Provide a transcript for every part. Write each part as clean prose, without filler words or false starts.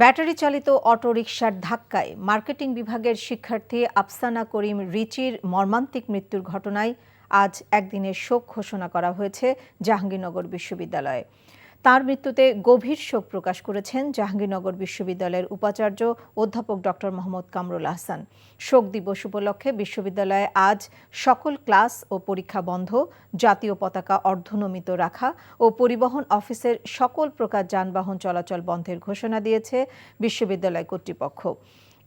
Battery চালিত অটোরিকশার ধাক্কায় marketing বিভাগের শিক্ষার্থী আফসানা করিম রিচির মর্মান্তিক মৃত্যুর ঘটনায় আজ একদিনের শোক ঘোষণা করা হয়েছে জাহাঙ্গীরনগর বিশ্ববিদ্যালয়ে। তার মৃত্যুতে গভীর শোক প্রকাশ করেছেন জাহাঙ্গীরনগর বিশ্ববিদ্যালয়ের উপাচার্য অধ্যাপক ডক্টর মোহাম্মদ কামরুল আহসান। শোক দিবস উপলক্ষে বিশ্ববিদ্যালয়ে আজ সকল ক্লাস ও পরীক্ষা বন্ধ, জাতীয় পতাকা অর্ধনমিত রাখা ও পরিবহন অফিসের সকল প্রকার যানবাহন চলাচল বন্ধের ঘোষণা দিয়েছে বিশ্ববিদ্যালয় কর্তৃপক্ষ।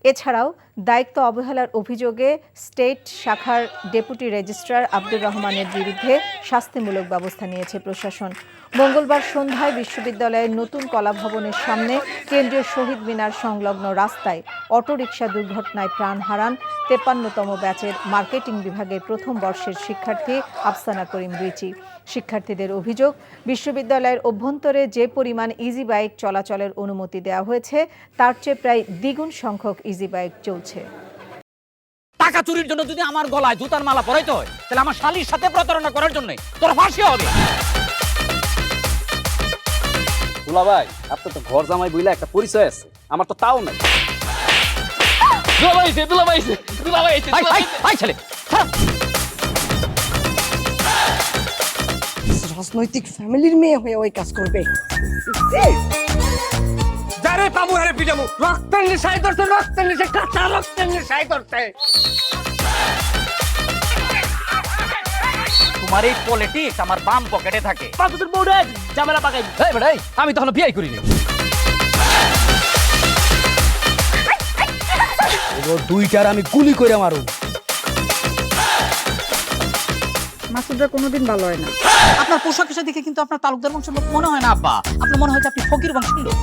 এছাড়াও দায়িত্ব অবহেলার অভিযোগে স্টেট শাখার ডেপুটি রেজিস্ট্রার আব্দুর রহমানের বিরুদ্ধে শাস্তিমূলক ব্যবস্থা নিয়েছে প্রশাসন। মঙ্গলবার সন্ধ্যায় বিশ্ববিদ্যালয়ের নতুন কলাভবনের সামনে কেন্দ্রীয় শহীদ মিনার সংলগ্ন রাস্তায় অটোরিকশা দুর্ঘটনায় প্রাণ হারান 53তম ব্যাচের মার্কেটিং বিভাগের প্রথম বর্ষের শিক্ষার্থী আফসানা করিম রিচি। শিক্ষার্থীদের অভিযোগ, বিশ্ববিদ্যালয়ের অভ্যন্তরে যে পরিমাণ ইজি বাইক চলাচলের অনুমতি দেওয়া হয়েছে তার চেয়ে প্রায় দ্বিগুণ সংখ্যক ইজি বাইক চলছে। টাকা চুরির জন্য যদি আমার গলায় জুতার মালা পরাইতে হয়, তাহলে আমার শালীর সাথে প্রতারণা করার জন্য তোর ফাঁসি হবে। দুলা ভাই, আপনার তো ঘর জামাই বইলা একটা পরিচয় আছে, আমার তো তাও নাই। রাজনৈতিক ফ্যামিলির মেয়ে হয়ে ওই কাজ করবে। যারে পাবো হারে পিটামু, রক্তের নেশায় ধরতে, রক্তের নেশায়, কাঁচা রক্তের নেশায় ধরতে। তোমার এই পলিটিক্স আমার বাম পকেটে থাকে। পাতুদের বউরে ঝামেলা পাকাই। এই বেটাই, আমি তখন বিয়ে করিনি। দুইটার আমি গুলি করে মারু। মাসুদরা কোনোদিন ভালো হয় না। আপনার পোশাক আশাক দেখে কিন্তু আপনার তালুকদার বংশের লোক মনে হয় না আব্বা, আপনার মনে হয় যে আপনি ফকির বংশের লোক।